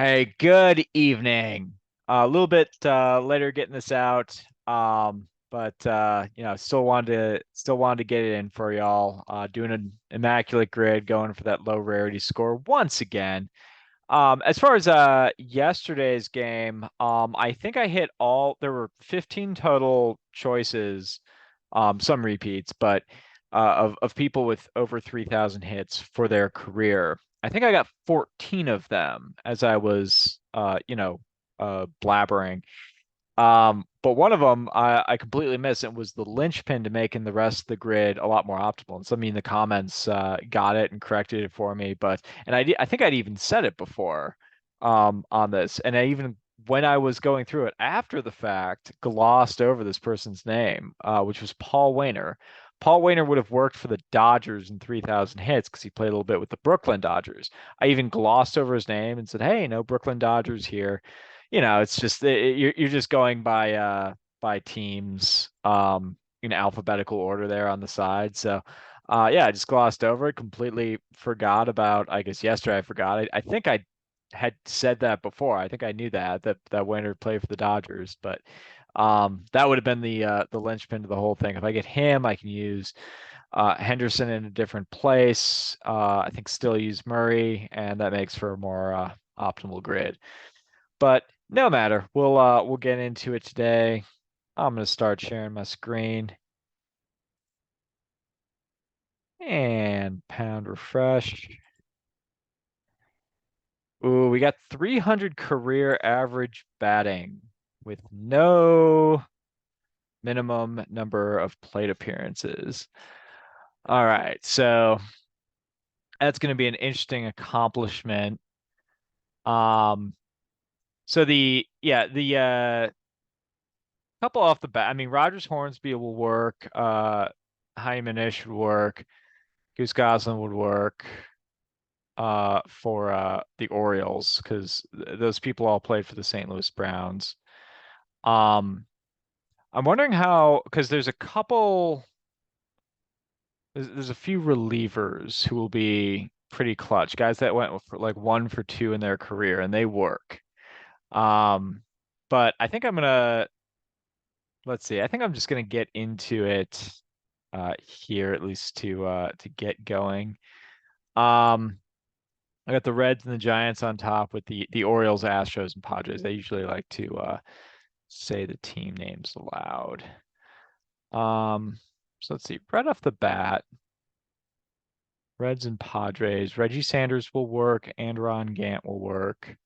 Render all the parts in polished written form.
Hey, good evening. A little bit later getting this out. But still wanted to get it in for y'all. Doing an immaculate grid, going for that low rarity score once again. As far as yesterday's game, I think I hit all there were 15 total choices, some repeats, but of people with over 3,000 hits for their career. I think I got 14 of them as I was blabbering. But one of them I completely missed. It was the linchpin to making the rest of the grid a lot more optimal. And somebody in the comments got it and corrected it for me. I think I'd even said it before on this. And I even when I was going through it after the fact, glossed over this person's name, which was Paul Wainer. Paul Wainer would have worked for the Dodgers in 3,000 hits because he played a little bit with the Brooklyn Dodgers. I even glossed over his name and said, "Hey, no Brooklyn Dodgers here." It's just you're just going by teams in alphabetical order there on the side. So yeah, I just glossed over it, completely forgot about, I guess yesterday I forgot. I think I had said that before. I think I knew that Winter played for the Dodgers, but that would have been the linchpin to the whole thing. If I get him, I can use Henderson in a different place. I think still use Murray, and that makes for a more optimal grid. But no matter. We'll get into it today. I'm gonna start sharing my screen and pound refresh. Ooh, we got 300 career average batting with no minimum number of plate appearances. All right, so that's going to be an interesting accomplishment. Um, so the couple off the bat. I mean, Rogers Hornsby will work. Hyman-ish would work. Goose Goslin would work for the Orioles because those people all played for the St. Louis Browns. Um, I'm wondering how because there's a few relievers who will be pretty clutch, guys that went for like 1 for 2 in their career and they work. Um, but I think let's see. I think I'm just gonna get into it here at least to get going. Um, I got the Reds and the Giants on top with the Orioles, Astros, and Padres. I usually like to say the team names aloud. So let's see. Right off the bat, Reds and Padres. Reggie Sanders will work, and Ron Gant will work,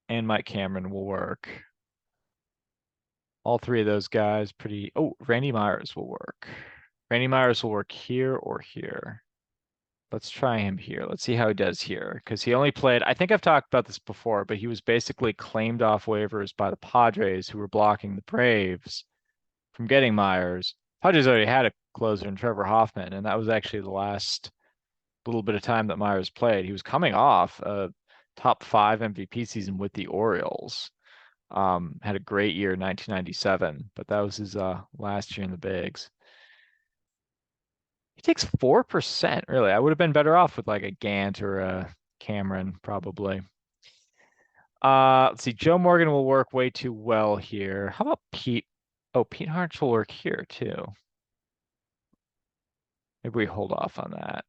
and Mike Cameron will work. All three of those guys pretty. Oh, Randy Myers will work. Randy Myers will work here or here. Let's try him here. Let's see how he does here. Because he only played, I think I've talked about this before, but he was basically claimed off waivers by the Padres who were blocking the Braves from getting Myers. Padres already had a closer in Trevor Hoffman, and that was actually the last little bit of time that Myers played. He was coming off a top 5 MVP season with the Orioles. Had a great year in 1997, but that was his last year in the bigs. He takes 4%, really. I would have been better off with like a Gant or a Cameron, probably. Let's see. Joe Morgan will work way too well here. How about Pete? Oh, Pete Hartz will work here too. Maybe we hold off on that.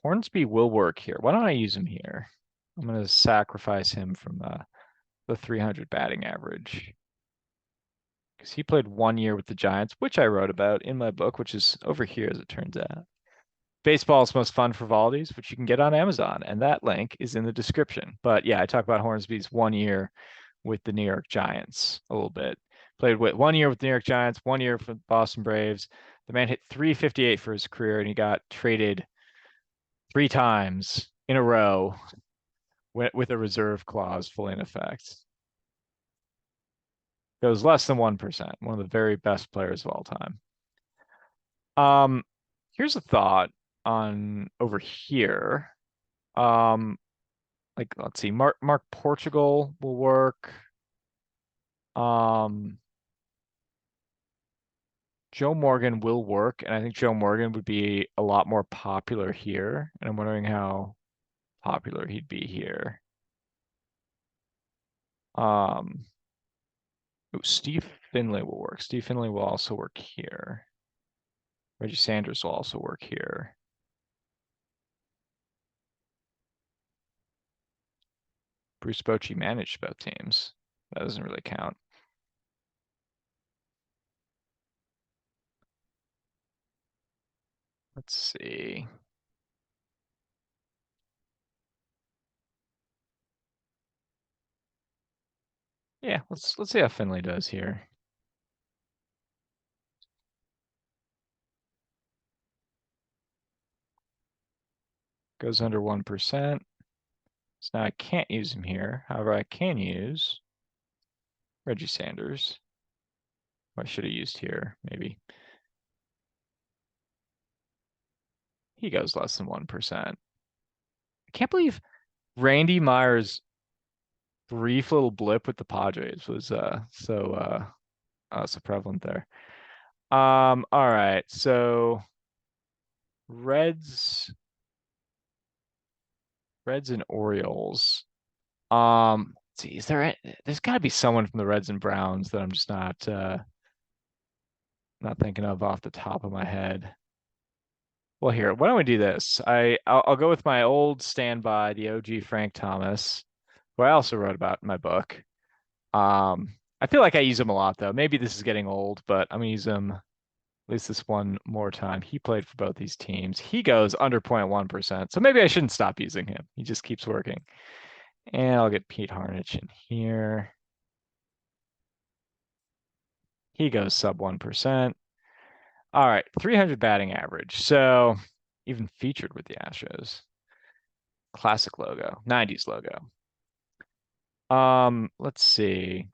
Hornsby will work here. Why don't I use him here? I'm gonna sacrifice him from the 300 batting average because he played 1 year with the Giants, which I wrote about in my book, which is over here as it turns out. Baseball's Most Fun Frivolities, which you can get on Amazon, and that link is in the description. But yeah, I talk about Hornsby's 1 year with the New York Giants a little bit. Played with 1 year with the New York Giants, 1 year for the Boston Braves. The man hit 358 for his career, and he got traded 3 times in a row with a reserve clause fully in effect. Goes less than 1%. One of the very best players of all time. Um, Here's a thought on over here. Um, like let's see, Mark Portugal will work. Um, Joe Morgan will work, and I think Joe Morgan would be a lot more popular here. And I'm wondering how. popular he'd be here. Um, ooh, Steve Finley will work. Steve Finley will also work here. Reggie Sanders will also work here. Bruce Bochy managed both teams. That doesn't really count. Let's see. Yeah, let's see how Finley does here. Goes under 1%. So now I can't use him here. However, I can use Reggie Sanders. I should have used here, maybe. He goes less than 1%. I can't believe Randy Myers' brief little blip with the Padres was so prevalent there. All right. So Reds and Orioles. Let's see, there's got to be someone from the Reds and Browns that I'm just not thinking of off the top of my head. Well, here, why don't we do this? I'll go with my old standby, the OG Frank Thomas, who I also wrote about in my book. I feel like I use him a lot though. Maybe this is getting old, but I'm gonna use him at least this one more time. He played for both these teams. He goes under 0.1%. So maybe I shouldn't stop using him. He just keeps working. And I'll get Pete Harnich in here. He goes sub 1%. All right, 300 batting average. So even featured with the Astros. Classic logo, 90s logo. Let's see.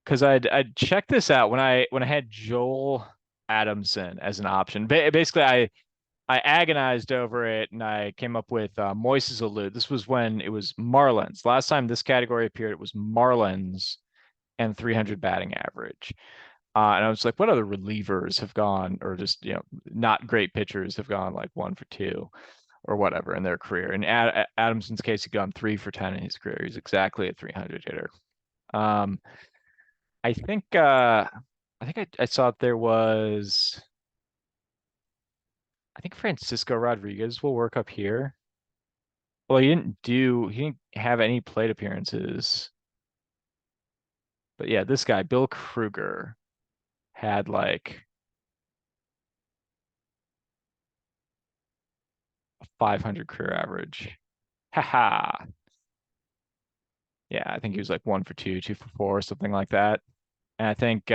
Because I'd check this out when I had Joel Adamson as an option. Basically, I agonized over it and I came up with Moises Alou. This was when it was Marlins. Last time this category appeared, it was Marlins and 300 batting average. And I was like, what other relievers have gone, or just not great pitchers have gone like 1 for 2 or whatever in their career? In Adamson's case, he'd gone 3 for 10 in his career. He's exactly a 300 hitter. Um, I think I saw there was I think Francisco Rodriguez will work up here. Well, he didn't have any plate appearances. But yeah, this guy, Bill Kruger, had like a 500 career average. Haha. Yeah, I think he was like 1 for 2, 2 for 4, something like that. And I think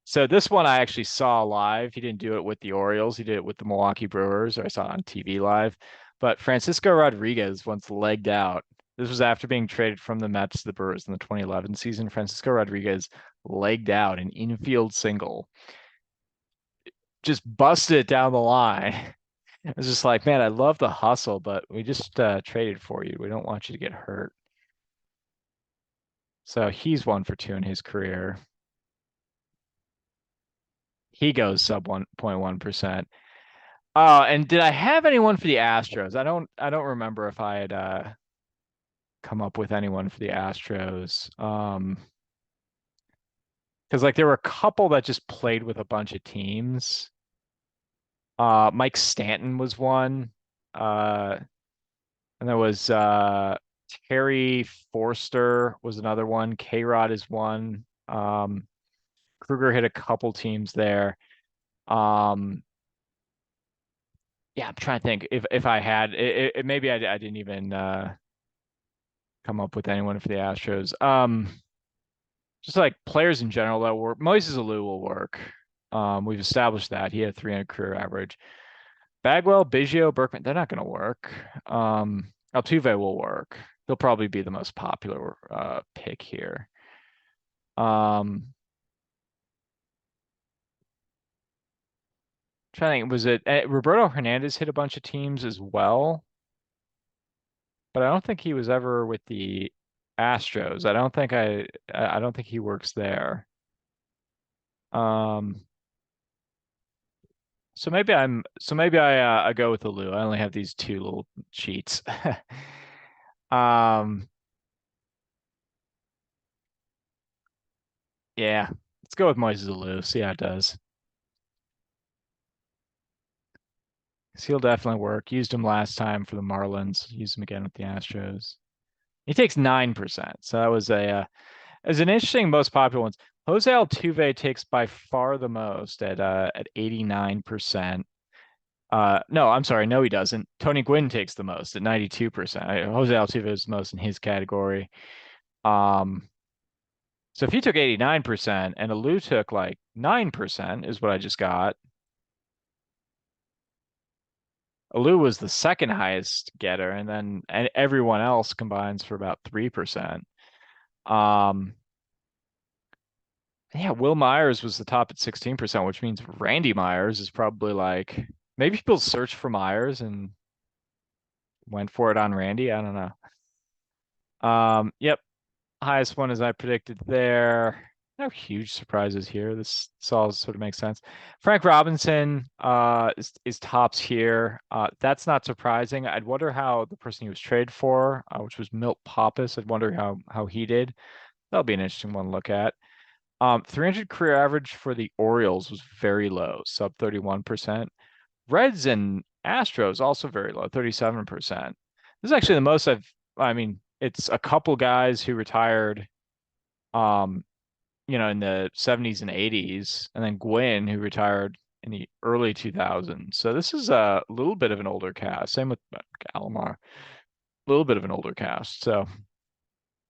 so this one I actually saw live. He didn't do it with the Orioles. He did it with the Milwaukee Brewers, or I saw it on TV live. But Francisco Rodriguez once legged out. This was after being traded from the Mets to the Brewers in the 2011 season. Francisco Rodriguez legged out an infield single, just busted it down the line. It was just like, man, I love the hustle, but we just traded for you. We don't want you to get hurt. So he's 1 for 2 in his career. He goes sub 1.1%. And did I have anyone for the Astros? I don't remember if I had come up with anyone for the Astros. Because like there were a couple that just played with a bunch of teams. Mike Stanton was one. Uh, and there was Terry Forster was another one. K-Rod is one. Kruger hit a couple teams there. Um, yeah, I'm trying to think if I had maybe I didn't even come up with anyone for the Astros. Just like players in general that work. Moises Alou will work. We've established that he had a 300 career average. Bagwell, Biggio, Berkman, they're not going to work. Altuve will work. He'll probably be the most popular pick here. Um, Trying to think, was it Roberto Hernandez hit a bunch of teams as well? But I don't think he was ever with the Astros. I don't think he works there. Um, So maybe I go with the Lou. I only have these two little cheats. Um, yeah, let's go with Moises Alou. See how it does. 'Cause he'll definitely work. Used him last time for the Marlins. Used him again with the Astros. He takes 9%. So that was a as an interesting most popular ones. Jose Altuve takes by far the most at 89%. No, I'm sorry, no, he doesn't. Tony Gwynn takes the most at 92%. Jose Altuve is the most in his category. Um, so if he took 89% and Alou took like 9%, is what I just got. Alou was the second highest getter, and everyone else combines for about 3%. Um, yeah, Will Myers was the top at 16%, which means Randy Myers is probably like maybe people searched for Myers and went for it on Randy. I don't know. Yep, highest one as I predicted there. No huge surprises here. This all sort of makes sense. Frank Robinson is tops here. That's not surprising. I'd wonder how the person he was traded for, which was Milt Pappas, I'd wonder how he did. That'll be an interesting one to look at. 300 career average for the Orioles was very low, sub 31%. Reds and Astros also very low, 37%. This is actually the most I mean, it's a couple guys who retired, um, in the 70s and 80s, and then Gwynn, who retired in the early 2000s. So this is a little bit of an older cast. Same with Gallimar, a little bit of an older cast. So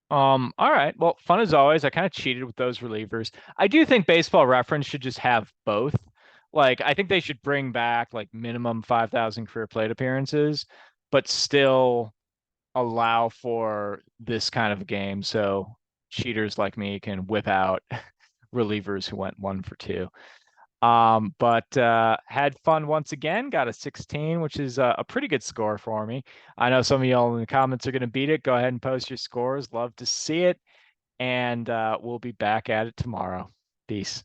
all right. Well, fun as always. I kind of cheated with those relievers. I do think Baseball Reference should just have both. Like, I think they should bring back like minimum 5,000 career plate appearances, but still allow for this kind of game so cheaters like me can whip out relievers who went 1 for 2. But had fun once again. Got a 16, which is a pretty good score for me. I know some of y'all in the comments are going to beat it. Go ahead and post your scores. Love to see it. And we'll be back at it tomorrow. Peace.